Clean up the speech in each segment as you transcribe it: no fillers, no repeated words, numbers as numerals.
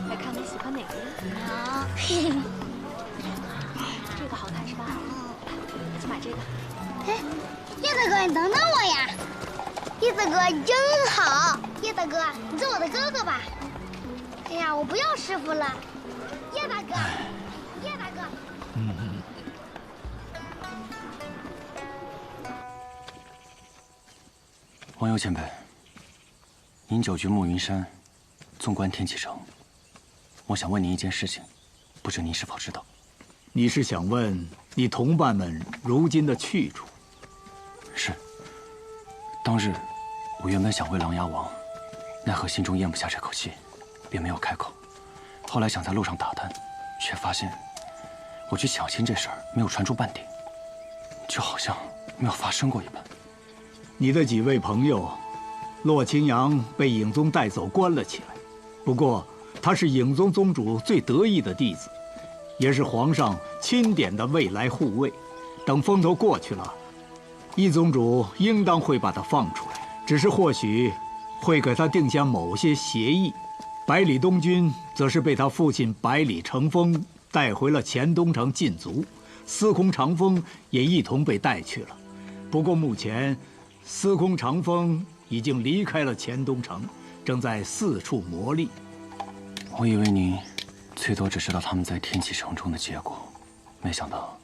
来看你喜欢哪个呀？好，这个好看是吧？就买这个。哎，叶大哥，你等等我呀！叶大哥真好，叶大哥，你做我的哥哥吧。哎呀，我不要师傅了，叶大哥，叶大哥。王佑前辈，您久居暮云山，纵观天启城，我想问您一件事情，不知您是否知道？你是想问你同伴们如今的去处？是。当日，我原本想为琅琊王，奈何心中咽不下这口气，便没有开口。后来想在路上打探，却发现我去抢亲这事儿没有传出半点，就好像没有发生过一般。你的几位朋友，洛清扬被影宗带走关了起来。不过他是影宗宗主最得意的弟子，也是皇上钦点的未来护卫。等风头过去了，一宗主应当会把他放出来，只是或许会给他定下某些协议。百里东军则是被他父亲百里成风带回了黔东城禁足，司空长风也一同被带去了。不过目前司空长风已经离开了黔东城，正在四处磨砺。我以为您最多只知道他们在天启城中的结果，没想到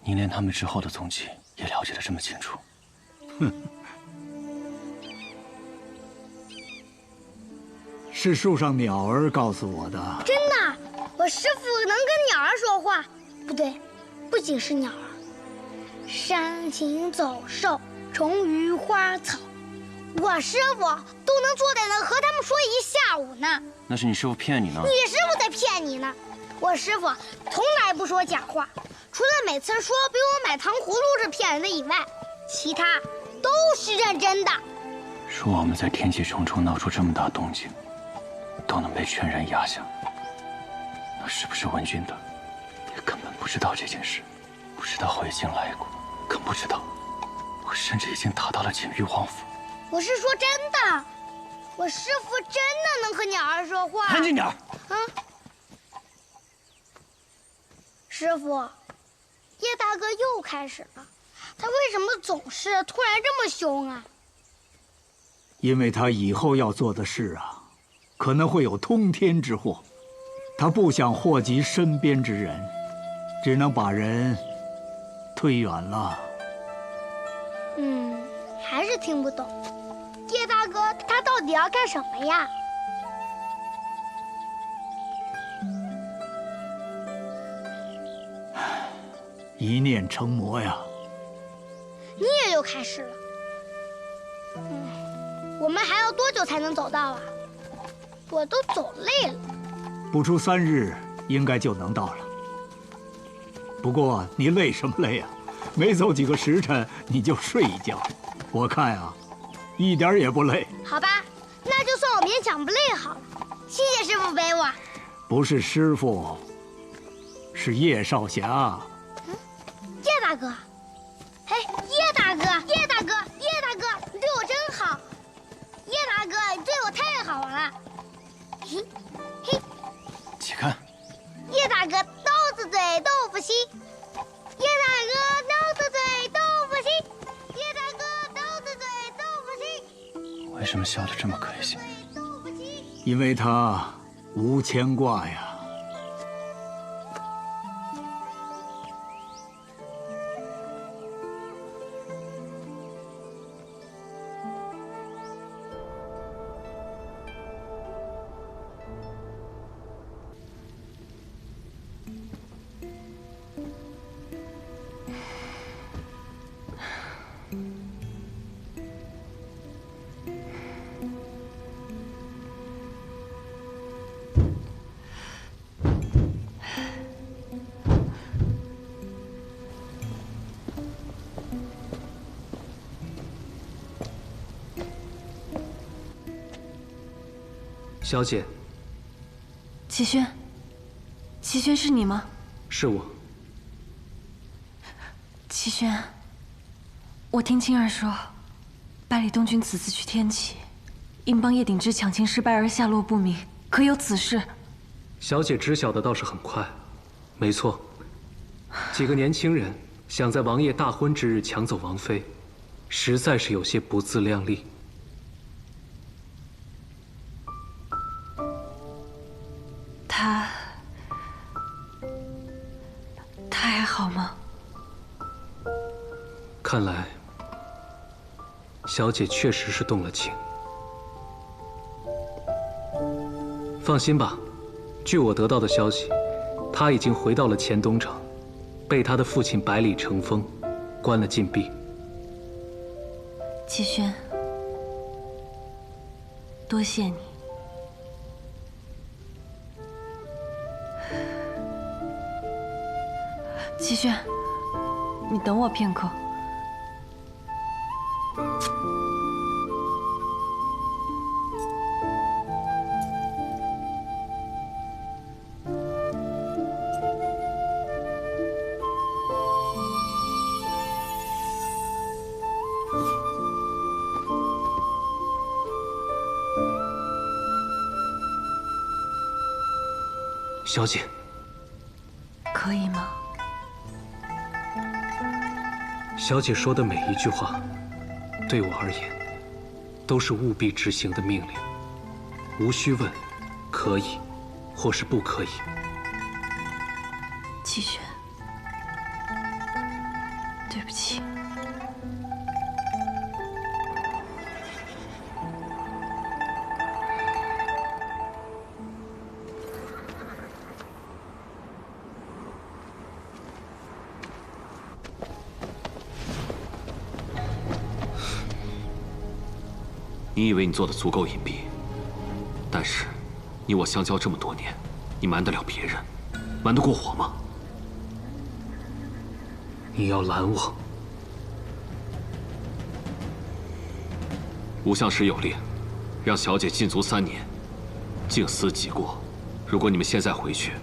您连他们之后的踪迹也了解得这么清楚。哼，是树上鸟儿告诉我的。真的，我师傅能跟鸟儿说话。不对，不仅是鸟儿，山禽走兽。虫鱼花草，我师傅都能坐在那和他们说一下午呢。那是你师傅骗你呢。你师傅在骗你呢。我师傅从来不说假话，除了每次说给我买糖葫芦是骗人的以外，其他都是认真的。说我们在天启城中闹出这么大动静，都能被全然压下，那是不是文君的也根本不知道这件事，不知道我已经来过，更不知道我甚至已经达到了锦玉王府。我是说真的，我师傅真的能和鸟儿说话。安静点儿！啊，师傅，叶大哥又开始了，他为什么总是突然这么凶啊？因为他以后要做的事啊，可能会有通天之祸，他不想祸及身边之人，只能把人推远了。还是听不懂，叶大哥他到底要干什么呀？一念成魔呀。你也又开始了。我们还要多久才能走到啊？我都走累了。不出3日，应该就能到了。不过你累什么累啊？没走几个时辰你就睡一觉，我看呀，一点也不累。好吧，那就算我勉强不累好了。谢谢师傅陪我。不是师傅，是叶少侠。叶大哥，哎，叶大哥，叶大哥，叶大哥，你对我真好。叶大哥，你对我太好了。嘿，嘿，且看，叶大哥刀子嘴豆腐心，叶大哥刀子嘴豆腐心，叶大哥刀子嘴豆腐心。为什么笑得这么开心？因为他无牵挂呀。小姐，齐轩，齐轩是你吗？是我。齐轩，我听青儿说，百里东君此次去天启，因帮叶鼎之抢亲失败而下落不明，可有此事？小姐知晓的倒是很快，没错，几个年轻人想在王爷大婚之日抢走王妃，实在是有些不自量力。他还好吗？看来，小姐确实是动了情。放心吧，据我得到的消息，他已经回到了黔东城，被他的父亲百里成风关了禁闭。齐轩，多谢你。齐轩，你等我片刻。小姐，可以吗？小姐说的每一句话，对我而言，都是务必执行的命令，无需问可以，或是不可以。齐轩，对不起。你以为你做的足够隐蔽，但是你我相交这么多年，你瞒得了别人，瞒得过我吗？你要拦我？吴相师有令，让小姐禁足3年，静思己过。如果你们现在回去，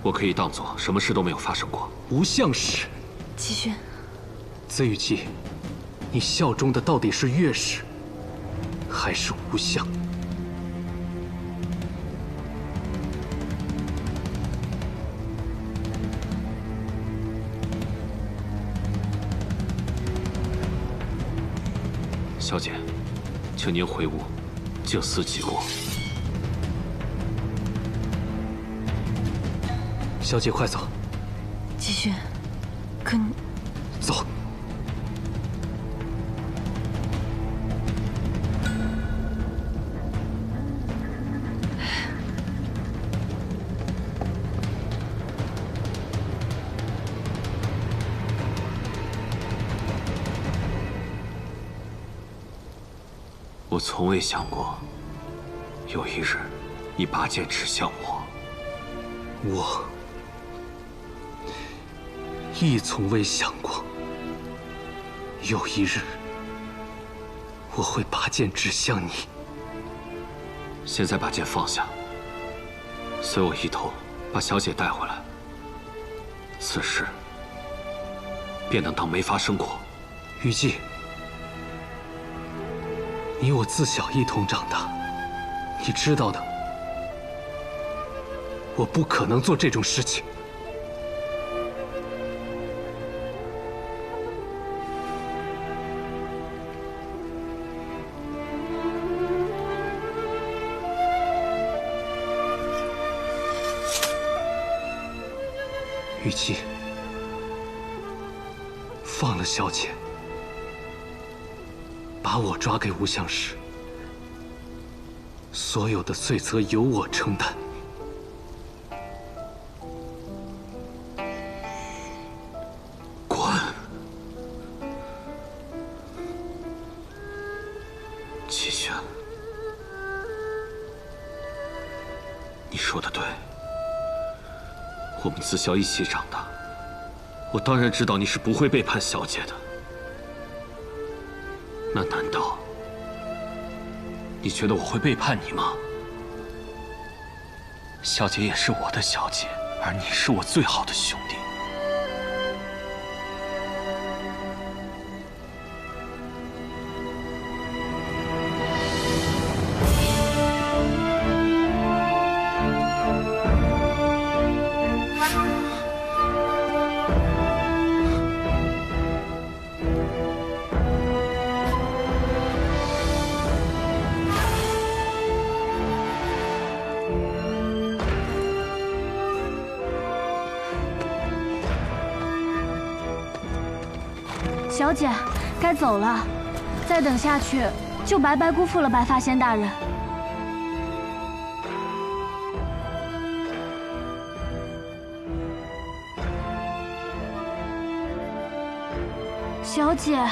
我可以当作什么事都没有发生过。吴相使，齐轩，子雨姬，你效忠的到底是岳氏，还是吴相？小姐，请您回屋，静思己过。小姐，快走！齐轩，可你走。我从未想过，有一日，你拔剑指向我。我亦从未想过，有一日我会拔剑指向你。现在把剑放下，随我一同把小姐带回来。此事便能当没发生过。虞姬，你我自小一同长大，你知道的，我不可能做这种事情。虞姬，放了小姐，把我抓给无相室，所有的罪责由我承担。滚！齐轩，你说的对。我们自小一起长大，我当然知道你是不会背叛小姐的。那难道你觉得我会背叛你吗？小姐也是我的小姐，而你是我最好的兄弟。小姐，该走了，再等下去就白白辜负了白发仙大人。小姐，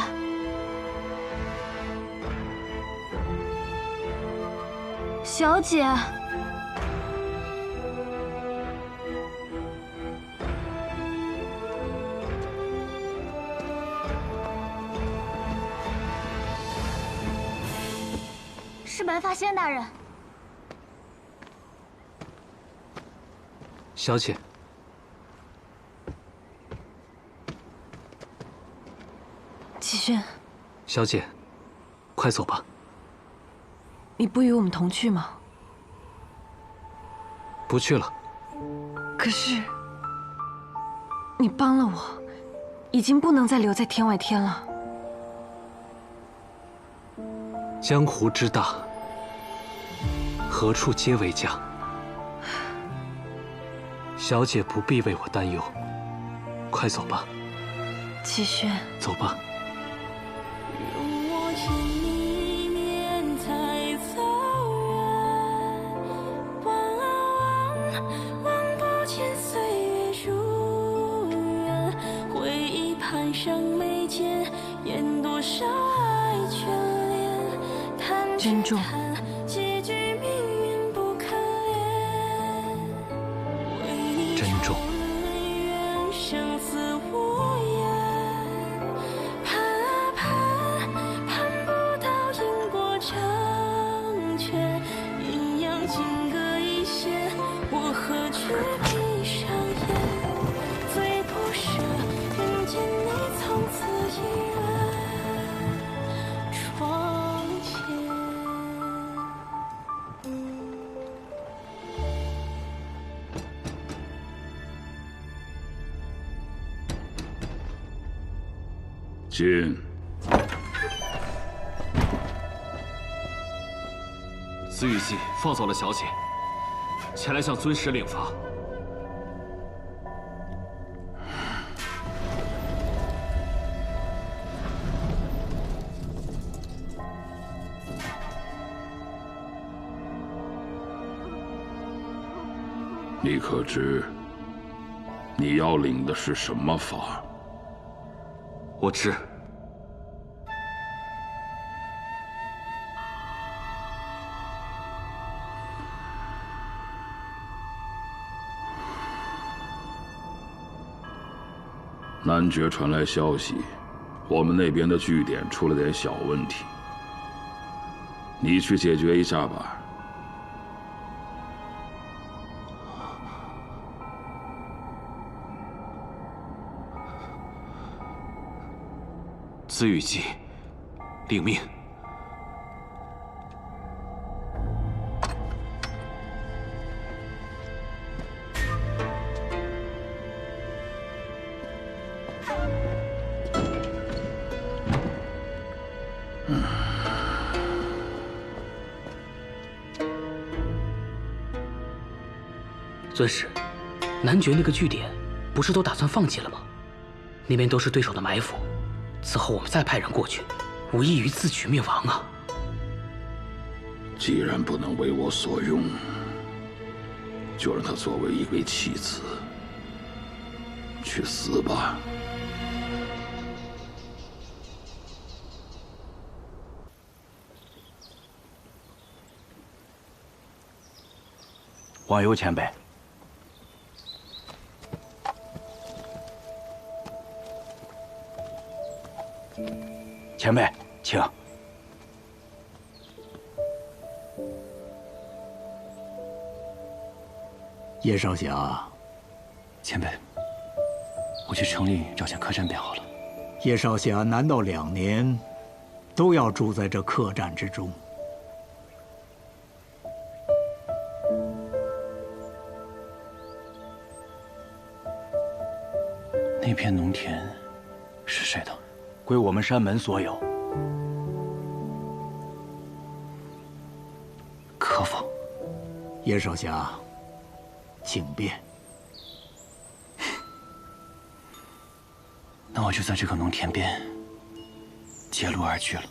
小姐。是白发仙大人。小姐，齐轩，小姐，快走吧。你不与我们同去吗？不去了。可是，你帮了我，已经不能再留在天外天了。江湖之大，何处皆为家。小姐不必为我担忧，快走吧。齐轩，走吧。珍重。珍重。进。子羽姬放走了小姐，前来向尊师领罚。你可知，你要领的是什么法？我知。男爵传来消息，我们那边的据点出了点小问题，你去解决一下吧。子羽姬，领命。尊师，男爵那个据点不是都打算放弃了吗？那边都是对手的埋伏，此后我们再派人过去，无异于自取灭亡啊！既然不能为我所用，就让他作为一位弃子去死吧。王游前辈。 前辈，请。叶少侠，前辈，我去城里找间客栈便好了。叶少侠难道2年都要住在这客栈之中？那片农田是谁的？ 归我们山门所有。可否？叶少侠，请便。那我就在这个农田边截路而居了。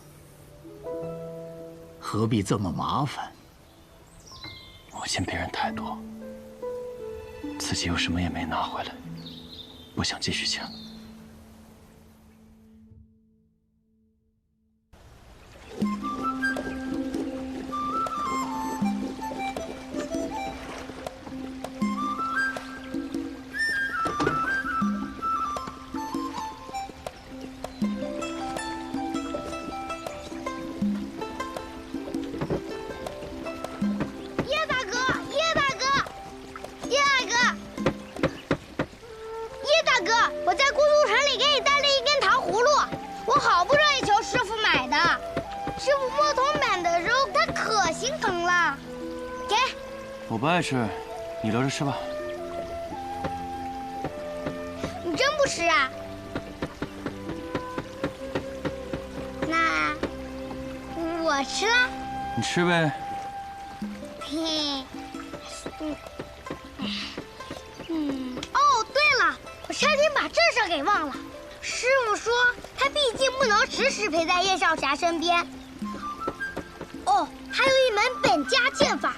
何必这么麻烦？我见别人太多，自己又什么也没拿回来，不想继续欠了。 我不爱吃，你留着吃吧。你真不吃啊？那我吃了。你吃呗。嘿，哦，对了，我差点把这事儿给忘了。师傅说他毕竟不能时时陪在叶少侠身边。哦，还有一门本家剑法。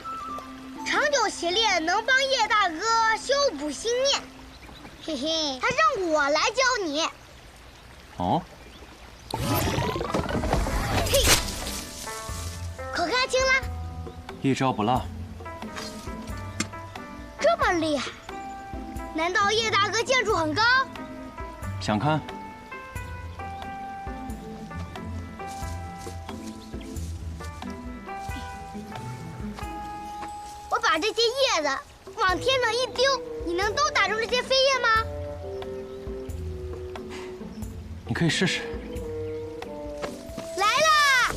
长久习练能帮叶大哥修补心念，嘿嘿，他让我来教你。哦。嘿，可看清了？一招不落。这么厉害？难道叶大哥剑术很高？想看？把这些叶子往天上一丢，你能都打中这些飞叶吗？你可以试试。来啦！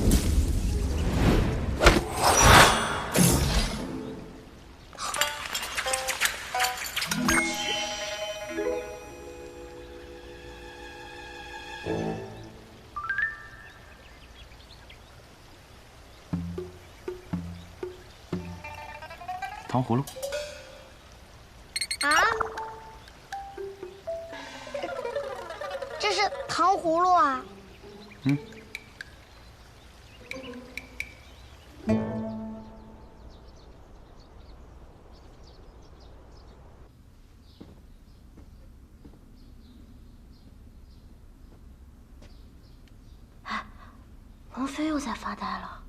糖葫芦。啊？这是糖葫芦啊？嗯。哎，王妃又在发呆了。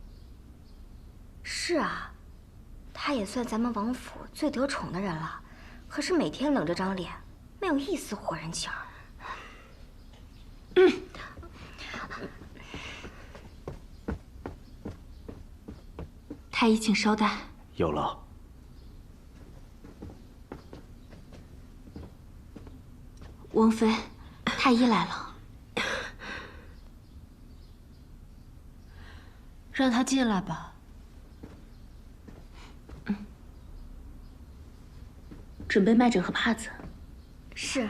是啊。 他也算咱们王府最得宠的人了，可是每天冷着张脸，没有一丝活人气儿。太医，请稍待。有劳。王妃，太医来了。让他进来吧。准备脉诊和帕子。是。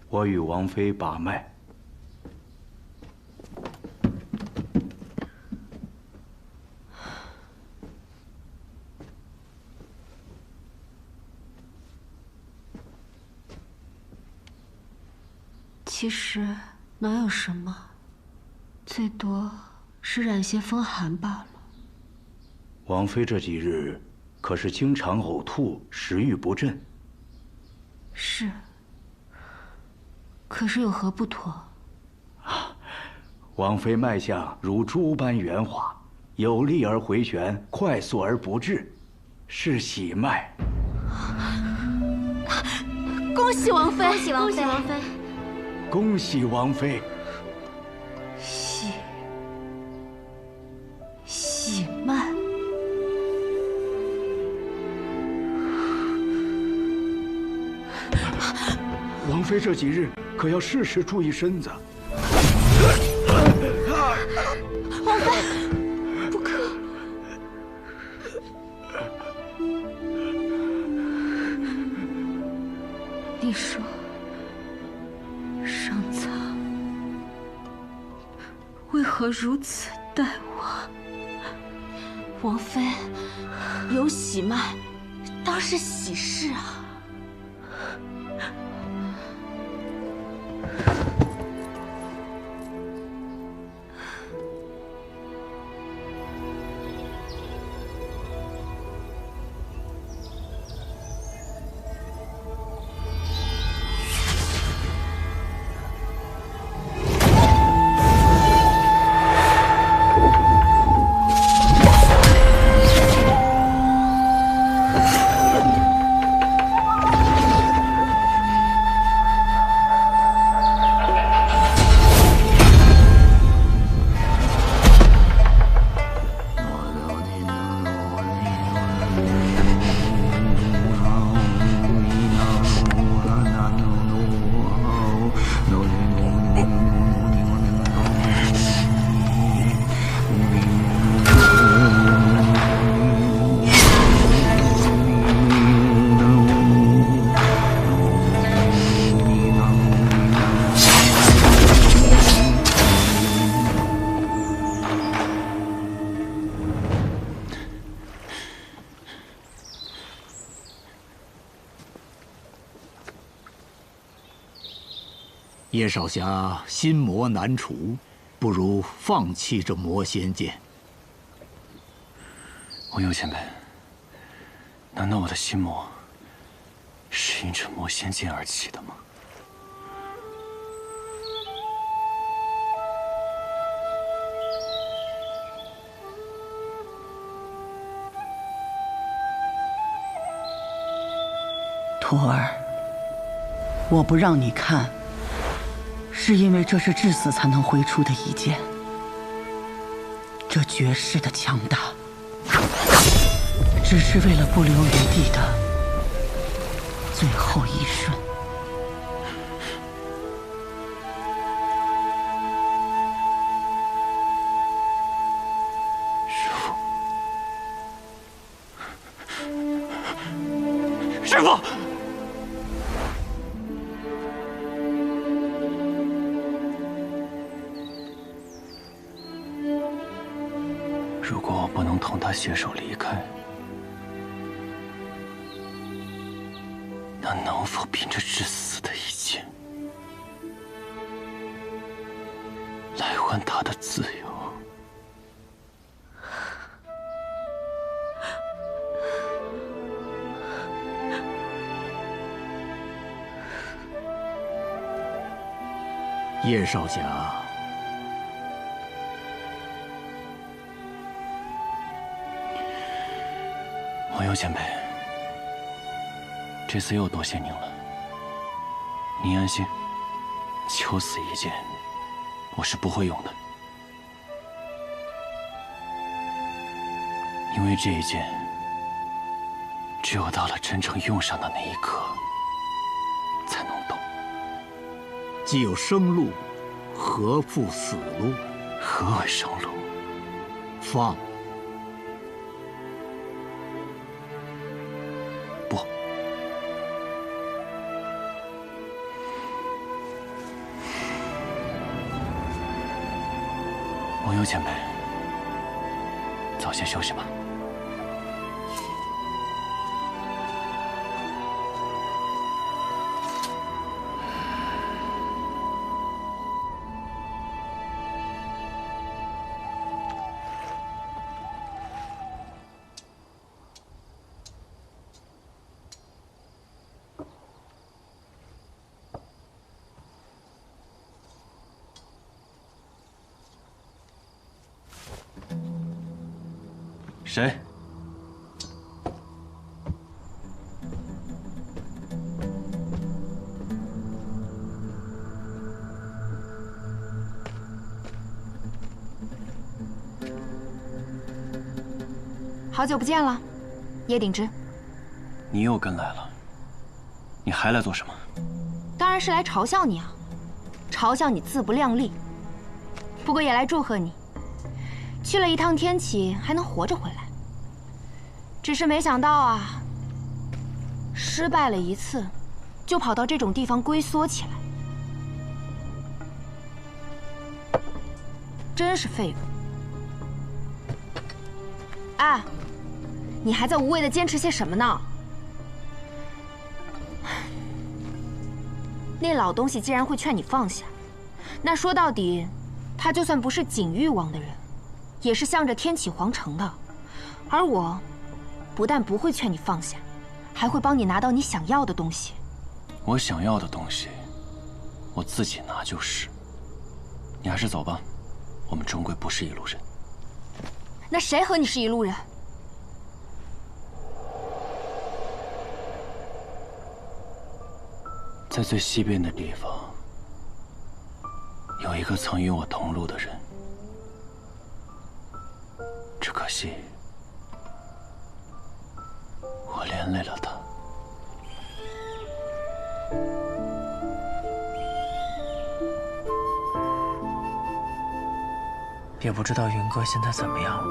我与王妃把脉。其实哪有什么，最多是染些风寒罢了。王妃这几日可是经常呕吐，食欲不振。是。可是有何不妥？王妃脉象如珠般圆滑，有力而回旋，快速而不滞，是喜脉。恭喜王妃！恭喜王妃！恭喜王妃！喜脉。王妃这几日可要事事注意身子。王妃，不可！你说，上苍为何如此待我？王妃有喜脉，当是喜事啊。叶少侠心魔难除，不如放弃这魔仙剑。文佑前辈，难道我的心魔是因这魔仙剑而起的吗？徒儿，我不让你看，是因为这是至死才能挥出的一剑。这绝世的强大，只是为了不留余地的最后一瞬。师父！如果我不能同他携手离开，那能否凭着至死的一剑，来换他的自由？叶少侠，王佑前辈，这次又多谢您了。您安心，求死一剑，我是不会用的。因为这一剑，只有到了真正用上的那一刻，才能动。既有生路，何负死路？何为生路？放。不。王友前辈，早些休息吧。谁？好久不见了，叶鼎之。你又跟来了，你还来做什么？当然是来嘲笑你啊，嘲笑你自不量力。不过也来祝贺你，去了一趟天启还能活着回来。只是没想到啊，失败了一次，就跑到这种地方龟缩起来，真是废物！哎，你还在无谓的坚持些什么呢？那老东西既然会劝你放下，那说到底，他就算不是景域王的人，也是向着天启皇城的，而我。不但不会劝你放下，还会帮你拿到你想要的东西。我想要的东西，我自己拿就是。你还是走吧，我们终归不是一路人。那谁和你是一路人？在最西边的地方，有一个曾与我同路的人，只可惜。我连累了他。也不知道云哥现在怎么样了。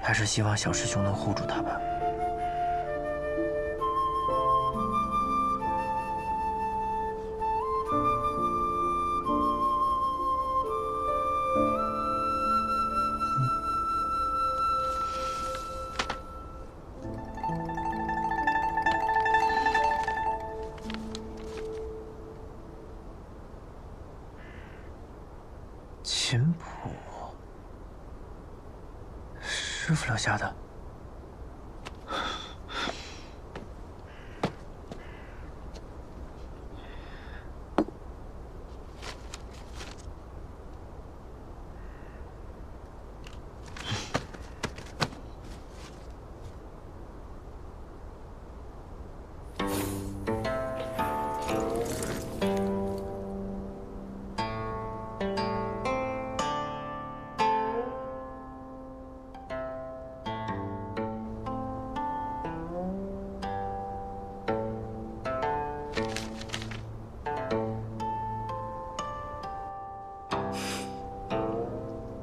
还是希望小师兄能护住他吧。琴谱，师傅留下的。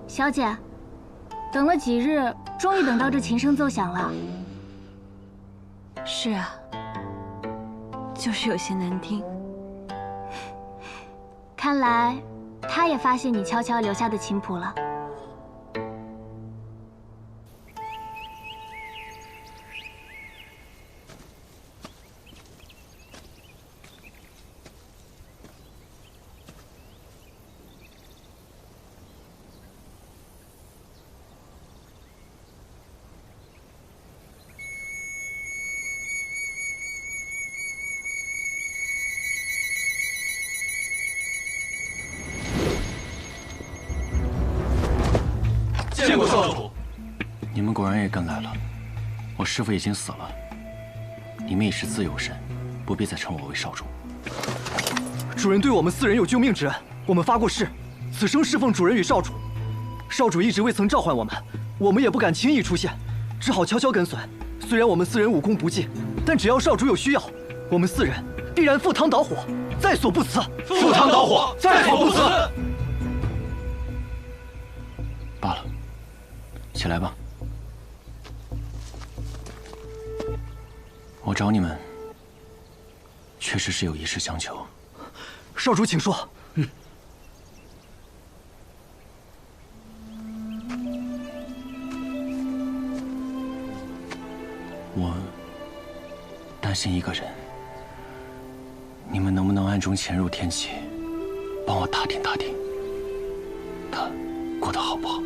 小姐，等了几日，终于等到这琴声奏响了。是啊，就是有些难听。看来他也发现你悄悄留下的琴谱了。见过少主。你们果然也跟来了。我师父已经死了，你们已是自由身，不必再称我为少主。主人对我们4人有救命之恩，我们发过誓，此生侍奉主人与少主，少主一直未曾召唤我们，我们也不敢轻易出现，只好悄悄跟随。虽然我们4人武功不济，但只要少主有需要，我们4人必然赴汤蹈火，在所不辞。赴汤蹈火，在所不辞。罢了，起来吧。我找你们，确实是有一事相求。少主，请说。我担心一个人，你们能不能暗中潜入天启，帮我打听打听，他过得好不好？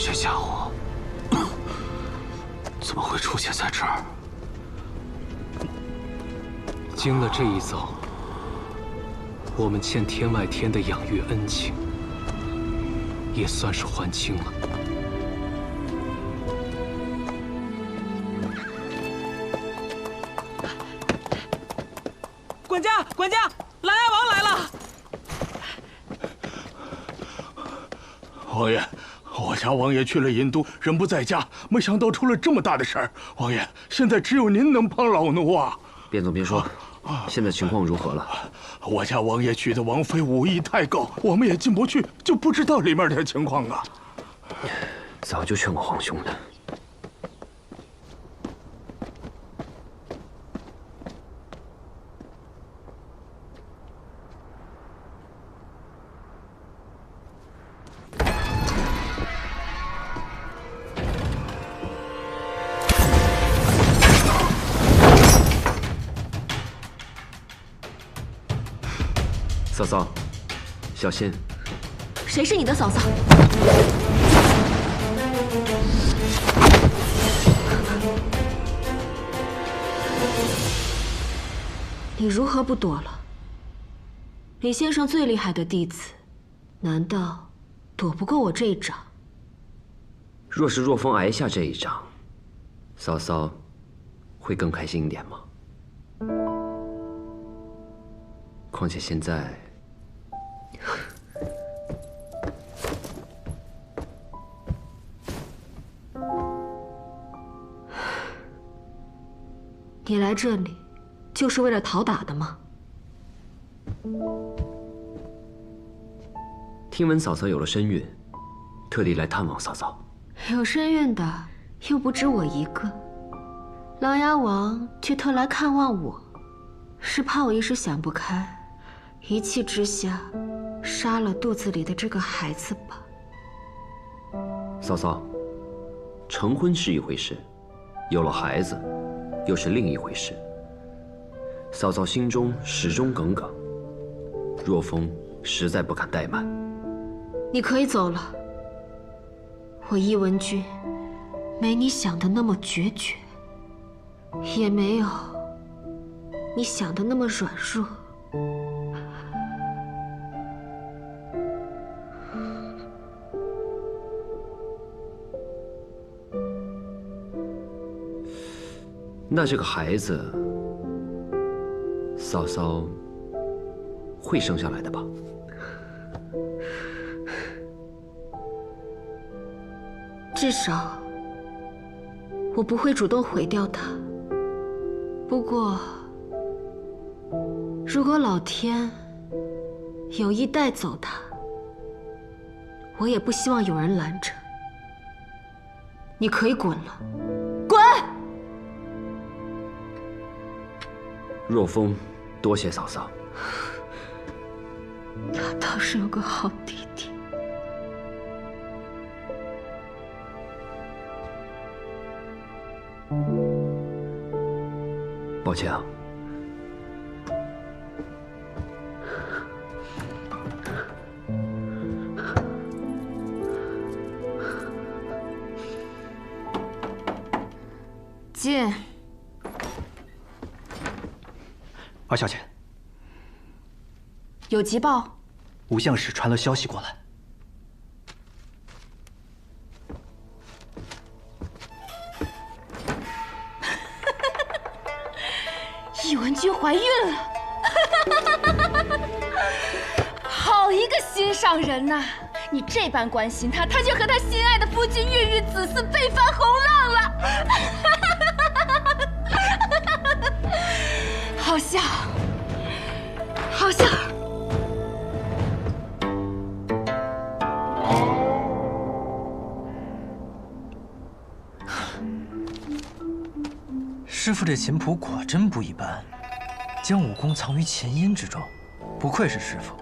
这家伙怎么会出现在这儿？经了这一遭，我们欠天外天的养育恩情，也算是还清了。管家，管家，琅琊王来了！王爷。 我家王爷去了银都，人不在家，没想到出了这么大的事儿。王爷，现在只有您能帮老奴啊！卞总，别说，现在情况如何了？我家王爷娶的王妃武艺太高，我们也进不去，就不知道里面的情况啊。早就劝过皇兄了。嫂嫂，小心！谁是你的嫂嫂？你如何不躲了？李先生最厉害的弟子，难道躲不过我这一掌？若是若风挨下这一掌，嫂嫂会更开心一点吗？况且现在。 你来这里，就是为了讨打的吗？听闻嫂嫂有了身孕，特地来探望嫂嫂。有身孕的又不止我一个，琅琊王却特来看望我，是怕我一时想不开，一气之下杀了肚子里的这个孩子吧？嫂嫂，成婚是一回事，有了孩子。 又是另一回事。嫂嫂心中始终耿耿，若风实在不敢怠慢。你可以走了。我伊文君没你想的那么决绝，也没有你想的那么软弱。那这个孩子，嫂嫂会生下来的吧？至少，我不会主动毁掉它。不过，如果老天有意带走它，我也不希望有人拦着。你可以滚了，滚！若风，多谢嫂嫂。他倒是有个好弟弟。抱歉啊。进。二小姐，有急报。吴相使传了消息过来。易文君怀孕了，好一个心上人呐！你这般关心她，她就和她心爱的夫君孕育子嗣，被翻红浪了。好笑，好笑。师父这琴谱果真不一般，将武功藏于琴音之中，不愧是师父。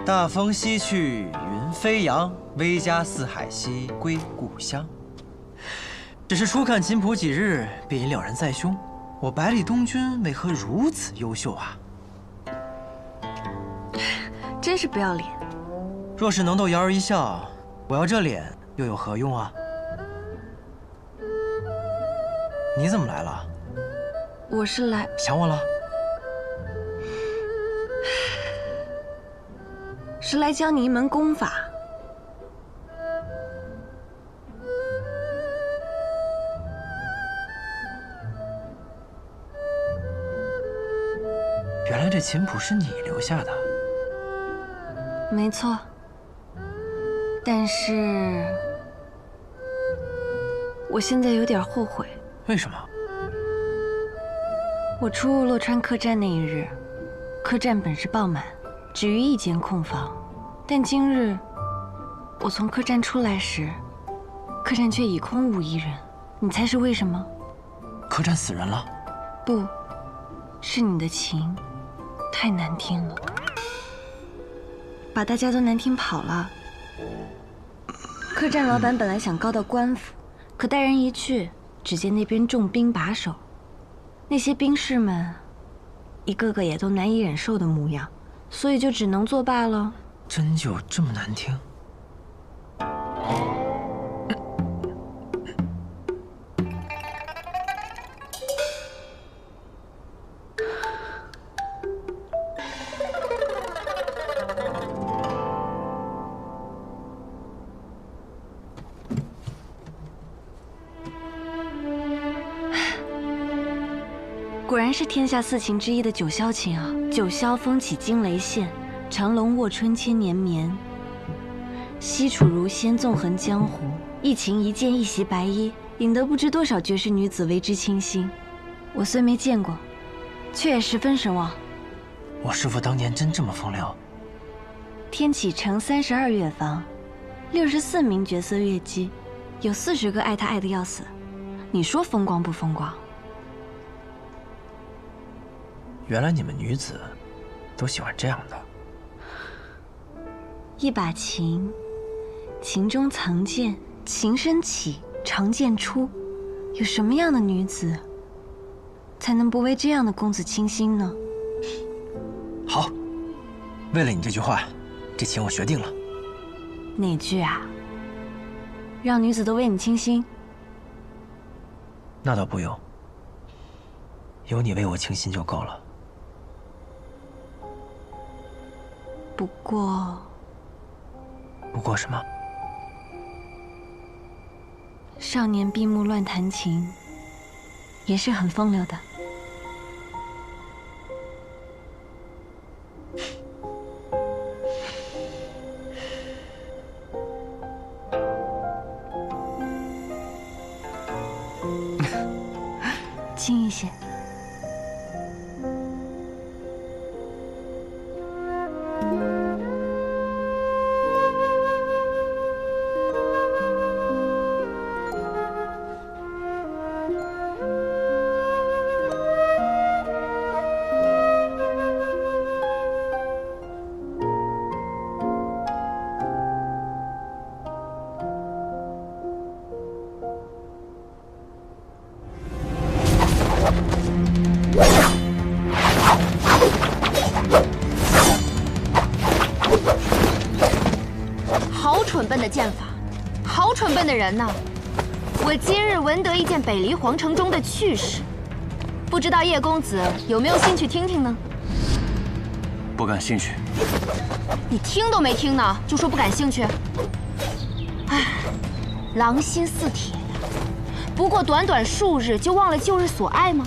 大风西去，云飞扬，微家四海兮归故乡。只是初看琴谱几日，便已了然在胸。我百里东君为何如此优秀啊？真是不要脸！若是能逗瑶儿一笑，我要这脸又有何用啊？你怎么来了？我是来想我了？是来教你一门功法。原来这琴谱是你留下的。没错，但是我现在有点后悔。为什么？我出入洛川客栈那一日，客栈本是爆满，只余一间空房。但今日我从客栈出来时，客栈却已空无一人。你猜是为什么？客栈死人了？不，是你的琴太难听了，把大家都难听跑了。客栈老板本来想告到官府，可带人一去，只见那边重兵把守，那些兵士们一个个也都难以忍受的模样，所以就只能作罢了。真就这么难听？果然是天下四琴之一的九霄琴啊！九霄风起惊雷现，长龙卧春千年眠。西楚如仙纵横江湖，一琴一剑一袭白衣，引得不知多少绝世女子为之倾心。我虽没见过，却也十分神往。我师父当年真这么风流？天启城32乐坊，64名绝色乐姬，有40个爱他爱得要死。你说风光不风光？原来你们女子都喜欢这样的。一把琴，琴中藏剑，琴声起，长剑出。有什么样的女子才能不为这样的公子倾心呢？好，为了你这句话，这情我学定了。哪句啊？让女子都为你倾心？那倒不用，有你为我倾心就够了。不过什么？少年闭目乱弹琴，也是很风流的。轻一些。好蠢笨的剑法，好蠢笨的人呐！我今日闻得一件北离皇城中的趣事，不知道叶公子有没有兴趣听听呢？不感兴趣。你听都没听呢，就说不感兴趣？唉，狼心似铁呀！不过短短数日就忘了旧日所爱吗？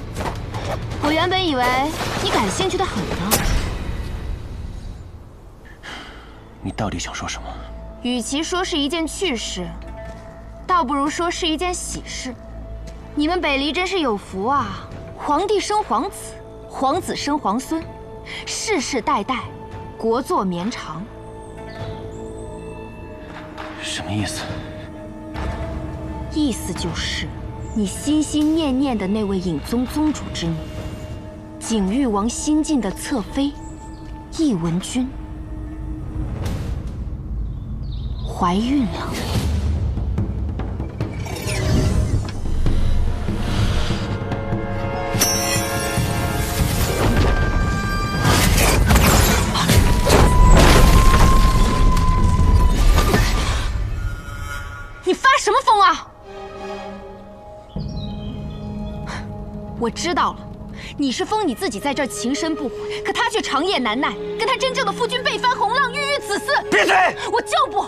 我原本以为你感兴趣的很呢。你到底想说什么？与其说是一件趣事，倒不如说是一件喜事。你们北离真是有福啊！皇帝生皇子，皇子生皇孙，世世代代，国祚绵长。什么意思？意思就是你心心念念的那位影宗宗主之女，景誉王新晋的侧妃懿文君怀孕了。你发什么疯啊？我知道了，你是疯你自己在这儿情深不悔，可他却长夜难耐，跟他真正的夫君被翻红浪，郁郁子嗣。闭嘴！我就不！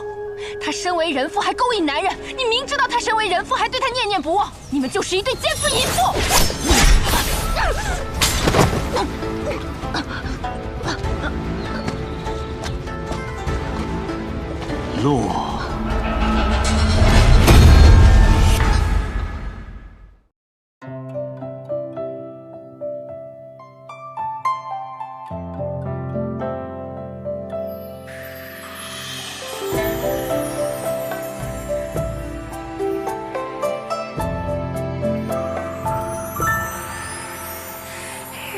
他身为人妇还勾引男人，你明知道他身为人妇还对他念念不忘，你们就是一对奸夫淫妇！洛。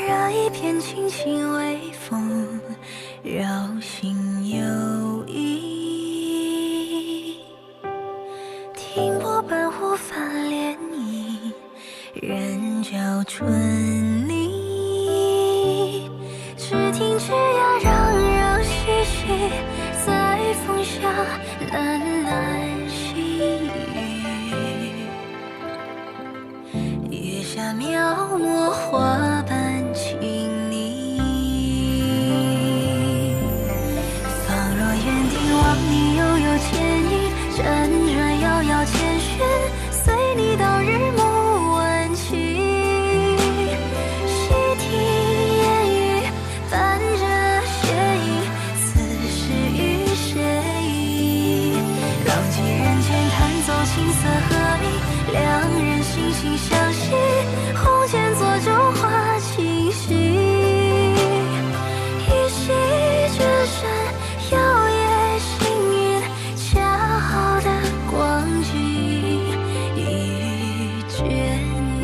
让一片轻轻微风绕心游弋，听波般忽泛涟漪，人教春泥。只听枝桠攘攘嬉戏，在风下喃喃细语。月下描摹花瓣情腻，仿若园丁望你悠悠倩影，辗转遥遥千寻，随你到日暮晚晴。细听烟雨伴着斜影，此事与谁？让几人间弹奏琴瑟和鸣，两人惺惺相惜，红笺作酒话清晰。一夕绝山摇曳星云，恰好的光景，一语镌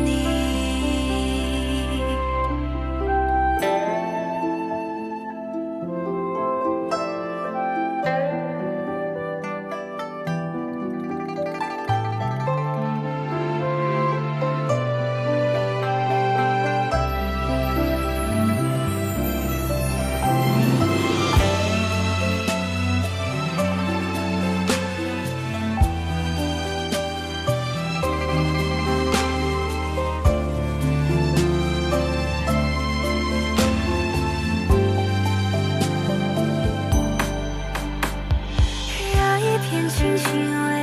你。轻轻微